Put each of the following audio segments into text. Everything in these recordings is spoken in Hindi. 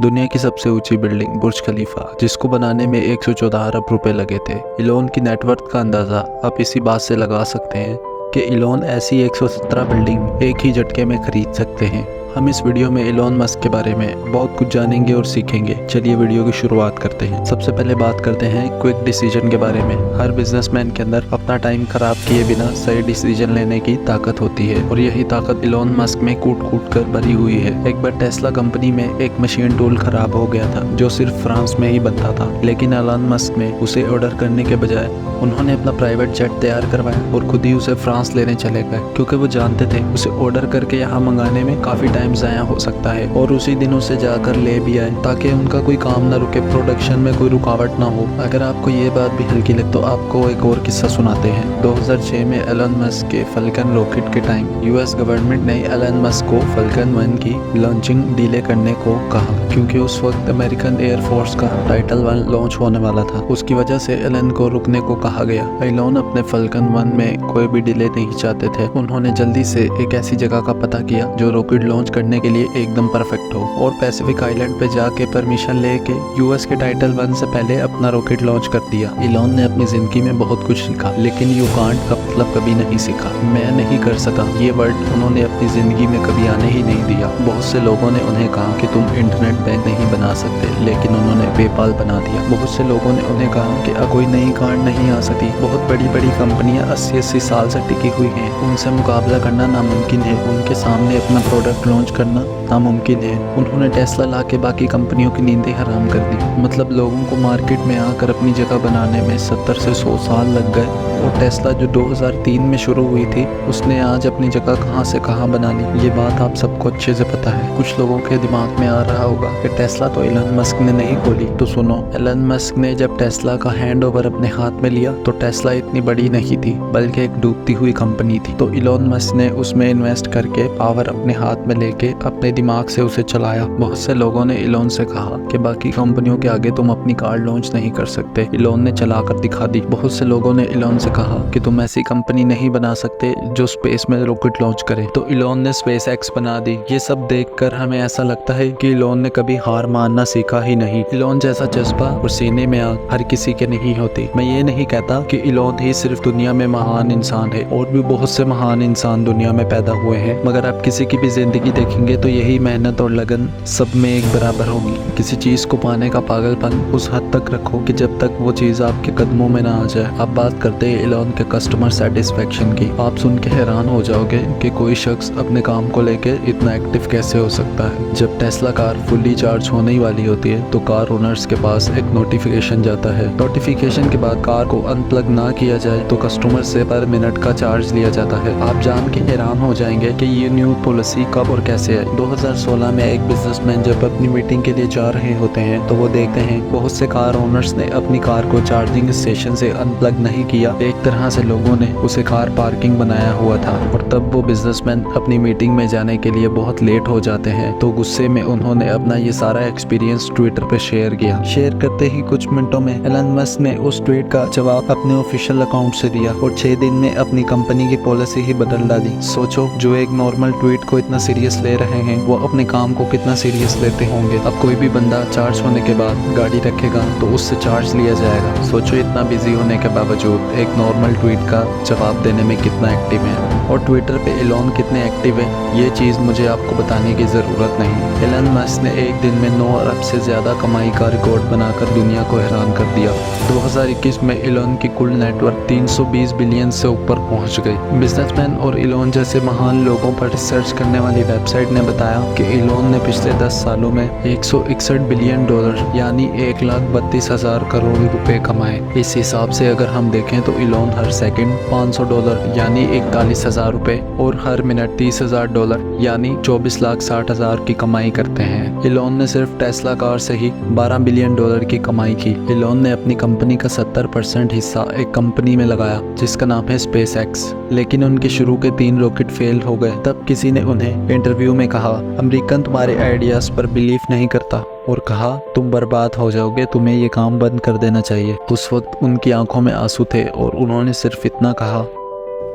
दुनिया की सबसे ऊंची बिल्डिंग बुर्ज खलीफा, जिसको बनाने में 114 अरब रुपए लगे थे। इलोन की नेटवर्थ का अंदाजा आप इसी बात से लगा सकते हैं कि इलोन ऐसी 117 बिल्डिंग एक ही झटके में खरीद सकते हैं। हम इस वीडियो में इलोन मस्क के बारे में बहुत कुछ जानेंगे और सीखेंगे। चलिए वीडियो की शुरुआत करते हैं। सबसे पहले बात करते हैं क्विक डिसीजन के बारे में। हर बिजनेसमैन के अंदर अपना टाइम खराब किए बिना सही डिसीजन लेने की ताकत होती है और यही ताकत इलोन मस्क में कूट कूट कर भरी हुई है। एक बार टेस्ला कंपनी में एक मशीन टूल खराब हो गया था जो सिर्फ फ्रांस में ही बनता था, लेकिन इलोन मस्क ने उसे ऑर्डर करने के बजाय उन्होंने अपना प्राइवेट जेट तैयार करवाया और खुद ही उसे फ्रांस लेने चले गए, क्योंकि वो जानते थे उसे ऑर्डर करके यहाँ मंगाने में काफी टाइम ज़ाया हो सकता है, और उसी दिन उसे जाकर ले भी आए ताकि उनका कोई काम ना रुके, प्रोडक्शन में कोई रुकावट ना हो। अगर आपको ये बात भी हल्की लगे तो आपको एक और किस्सा सुनाते हैं। 2006 में एलन मस्क के फल्कन रॉकेट के टाइम यूएस गवर्नमेंट ने एलन मस्क को फल्कन 1 की लॉन्चिंग डिले करने को कहा, क्योंकि उस वक्त अमेरिकन एयरफोर्स का टाइटल 1 लॉन्च होने वाला था। उसकी वजह से एलन को रुकने को कहा गया। एलन अपने फल्कन 1 में कोई भी डिले नहीं चाहते थे। उन्होंने जल्दी से एक ऐसी जगह का पता किया जो रॉकेट लॉन्च करने के लिए एकदम परफेक्ट हो, और पैसिफिक आइलैंड पे जाके परमिशन लेके यूएस के टाइटल 1 से पहले अपना रॉकेट लॉन्च कर दिया। एलन ने अपनी जिंदगी में बहुत कुछ सीखा, लेकिन यू कांट का मतलब कभी नहीं सीखा। मैं नहीं कर सका ये वर्ड उन्होंने अपनी जिंदगी में कभी आने ही नहीं दिया। बहुत से लोगों ने उन्हें कहा कि तुम इंटरनेट बैंक नहीं बना सकते, लेकिन उन्होंने पेपाल बना दिया। बहुत से लोगों ने उन्हें कहा कि कोई नई कांट नहीं आ सकती। बहुत बड़ी बड़ी कंपनियां 80-80 साल से टिकी हुई हैं, उनसे मुकाबला करना नामुमकिन है, उनके सामने अपना प्रोडक्ट लॉन्च करना नामुमकिन है। उन्होंने टेस्ला ला के बाकी कंपनियों की नींदें हराम कर दी। मतलब लोगों को मार्केट में आकर अपनी जगह बनाने में 70 से 100 साल लग गए, और टेस्ला जो 2003 में शुरू हुई थी उसने आज अपनी जगह कहां से कहां बना ली। ये बात आप सबको अच्छे से पता है। कुछ लोगों के दिमाग में आ रहा होगा कि टेस्ला तो एलन मस्क ने नहीं खोली। तो सुनो, एलन मस्क ने जब टेस्ला का हैंड ओवर अपने हाथ में लिया तो टेस्ला इतनी बड़ी नहीं थी, बल्कि एक डूबती हुई कंपनी थी। तो एलन मस्क ने उसमें इन्वेस्ट करके पावर अपने हाथ में लेके अपने दिमाग से उसे चलाया। बहुत से लोगों ने एलन से कहा कि बाकी कंपनियों के आगे तुम अपनी कार लॉन्च नहीं कर सकते। एलन ने चलाकर दिखा दी। बहुत से लोगों ने एलन से कहा कि तुम ऐसी कंपनी नहीं बना सकते जो स्पेस में रॉकेट लॉन्च करे, तो एलन ने स्पेस एक्स बना दी। ये सब देखकर हमें ऐसा लगता है कि एलन ने कभी हार मानना सीखा ही नहीं। एलन जैसा जज्बा और सीने में आग हर किसी के नहीं होती। मैं ये नहीं कहता कि एलन ही सिर्फ दुनिया में महान इंसान है, और भी बहुत से महान इंसान दुनिया में पैदा हुए हैं, मगर आप किसी की भी जिंदगी देखेंगे तो यही मेहनत और लगन सब में एक बराबर होगी। किसी चीज को पाने का पागलपन उस हद तक रखो कि जब तक वो चीज आपके कदमों में ना आ जाए। आप बात करते हैं एलन के कस्टमर सेटिस्फेक्शन की। आप सुन के हैरान हो जाओगे कि कोई शख्स अपने काम को लेके इतना एक्टिव कैसे हो सकता है। जब टेस्ला कार फुल्ली चार्ज होने ही वाली होती है तो कार ओनर्स के पास एक नोटिफिकेशन जाता है। नोटिफिकेशन के बाद कार को अनप्लग ना किया जाए तो कस्टमर से पर मिनट का चार्ज लिया जाता है। आप जान के हैरान हो जाएंगे कि ये न्यू पॉलिसी कब और कैसे है। 2016 में एक बिजनेसमैन जब अपनी मीटिंग के लिए जा रहे होते हैं तो वो देखते हैं बहुत से कार ओनर्स ने अपनी कार को चार्जिंग स्टेशन से अनप्लग नहीं किया। एक तरह से लोगों ने उसे कार पार्किंग बनाया हुआ था, और तब वो बिजनेसमैन अपनी मीटिंग में जाने के लिए बहुत लेट हो जाते हैं। तो गुस्से में उन्होंने अपना ये सारा एक्सपीरियंस ट्विटर पे शेयर किया। शेयर करते ही कुछ मिनटों में एलन मस्क ने उस ट्वीट का जवाब अपने ऑफिशियल अकाउंट से दिया, और 6 दिन में अपनी कंपनी की पॉलिसी ही बदल डाली। सोचो, जो एक नॉर्मल ट्वीट को इतना सीरियस ले रहे हैं वो अपने काम को कितना सीरियस लेते होंगे। अब कोई भी बंदा चार्ज होने के बाद गाड़ी रखेगा तो उससे चार्ज लिया जाएगा। सोचो, इतना बिजी होने के बावजूद एक नॉर्मल ट्वीट का जवाब देने में कितना एक्टिव है, और ट्विटर पे एलन कितने एक्टिव है ये चीज़ मुझे आपको बताने की ज़रूरत नहीं। एलन मस्क ने एक दिन में 9 अरब से ज़्यादा कमाई का रिकॉर्ड बनाकर दुनिया को हैरान कर दिया। 2021 में एलन की कुल नेटवर्क 320 बिलियन से ऊपर पहुंच गई। बिजनेसमैन और एलन जैसे महान लोगों पर रिसर्च करने वाली वेबसाइट ने बताया कि एलन ने पिछले 10 सालों में 161 बिलियन डॉलर यानी 1,32,000 करोड़ रुपए कमाए। इस हिसाब से अगर हम देखें तो एलन हर सेकंड $500 यानी 41,000 रुपए और हर मिनट $30,000 यानी 24,60,000 की कमाई करते हैं। एलन ने सिर्फ टेस्ला कार से ही $12 बिलियन की कमाई की। एलन ने अपनी कंपनी का 70% हिस्सा एक कंपनी में लगाया जिसका नाम है स्पेस एक्स, लेकिन उनके शुरू के 3 रॉकेट फेल हो गए। तब किसी ने उन्हें इंटरव्यू में कहा, अमेरिकन तुम्हारे आइडियाज पर बिलीव नहीं करता, और कहा तुम बर्बाद हो जाओगे, तुम्हें ये काम बंद कर देना चाहिए। उस वक्त उनकी आंखों में आंसू थे और उन्होंने सिर्फ इतना कहा,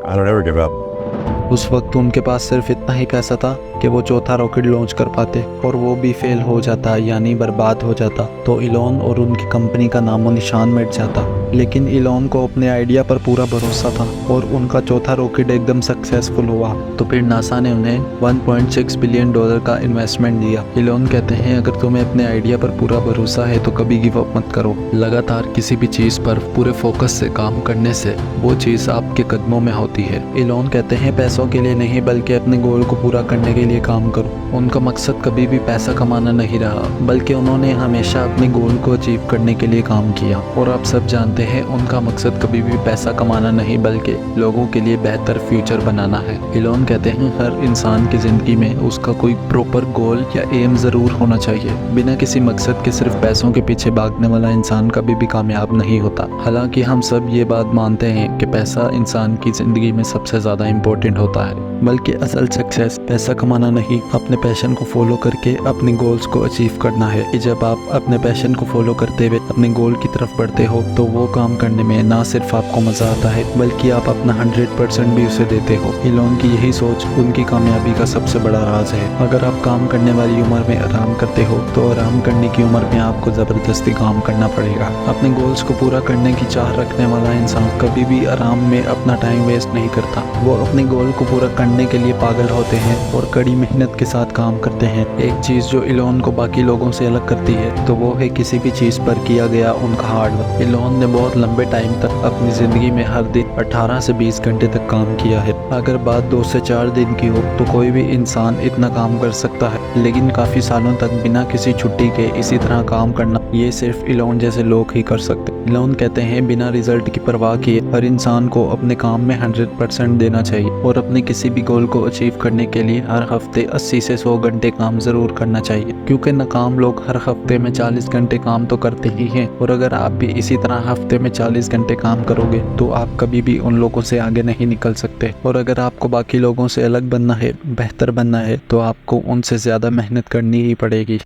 I don't ever give up. उस वक्त उनके पास सिर्फ इतना ही पैसा था कि वो चौथा रॉकेट लॉन्च कर पाते, और वो भी फेल हो जाता यानी बर्बाद हो जाता तो इलॉन और उनकी कंपनी का नामो निशान मिट जाता। लेकिन इलॉन को अपने आइडिया पर पूरा भरोसा था और उनका चौथा रॉकेट एकदम सक्सेसफुल हुआ। तो फिर नासा ने उन्हें $1.6 बिलियन का इन्वेस्टमेंट दिया। इलॉन कहते हैं, अगर तुम्हें अपने आइडिया पर पूरा भरोसा है तो कभी गिव अप मत करो। लगातार किसी भी चीज़ पर पूरे फोकस से काम करने से वो चीज़ आपके कदमों में होती है। इलॉन कहते हैं, पैसों के लिए नहीं बल्कि अपने गोल को पूरा करने के लिए काम करो। उनका मकसद कभी भी पैसा कमाना नहीं रहा, बल्कि उन्होंने हमेशा अपने गोल को अचीव करने के लिए काम किया। और आप सब जानते हैं, उनका मकसद कभी भी पैसा कमाना नहीं बल्कि लोगों के लिए बेहतर फ्यूचर बनाना है। इलॉन कहते हैं, हर इंसान की जिंदगी में उसका कोई प्रॉपर गोल या एम जरूर होना चाहिए। बिना किसी मकसद के सिर्फ पैसों के पीछे भागने वाला इंसान कभी भी कामयाब नहीं होता। हालांकि हम सब ये बात मानते हैं कि पैसा इंसान की जिंदगी में सबसे ज्यादा इम्पोर्टेंट होता है, बल्कि असल सक्सेस पैसा कमाना नहीं, अपने पैशन को फॉलो करके अपने गोल्स को अचीव करना है। कि जब आप अपने पैशन को फॉलो करते हुए अपने गोल की तरफ बढ़ते हो तो वो काम करने में ना सिर्फ आपको मजा आता है बल्कि आप अपना 100% भी उसे देते हो। इलॉन की यही सोच उनकी कामयाबी का सबसे बड़ा राज है। अगर आप काम करने वाली उम्र में आराम करते हो तो आराम करने की उम्र में आपको जबरदस्ती काम करना पड़ेगा। अपने गोल्स को पूरा करने की चाह रखने वाला इंसान कभी भी आराम में अपना टाइम वेस्ट नहीं करता। वो अपने गोल को पूरा करने के लिए पागल होते हैं और कड़ी मेहनत के साथ काम करते हैं। एक चीज जो इलॉन को बाकी लोगों से अलग करती है तो वो है किसी भी चीज पर किया गया उनका हार्डवर्क। इलॉन ने बहुत लंबे टाइम तक अपनी जिंदगी में हर दिन 18 से 20 घंटे तक काम किया है। अगर बात 2 से 4 दिन की हो तो कोई भी इंसान इतना काम कर सकता है, लेकिन काफी सालों तक बिना किसी छुट्टी के इसी तरह काम करना ये सिर्फ इलॉन जैसे लोग ही कर सकते। इलॉन कहते हैं, बिना रिजल्ट की परवाह किए हर इंसान को अपने काम में 100% देना चाहिए और अपने किसी भी गोल को अचीव करने के लिए हर हफ्ते 80 से 100 घंटे काम जरूर करना चाहिए, क्योंकि नाकाम लोग हर हफ्ते में 40 घंटे काम तो करते ही हैं। और अगर आप भी इसी तरह हफ्ते में 40 घंटे काम करोगे तो आप कभी भी उन लोगों से आगे नहीं निकल सकते। और अगर आपको बाकी लोगों से अलग बनना है, बेहतर बनना है, तो आपको उनसे ज्यादा मेहनत करनी ही पड़ेगी।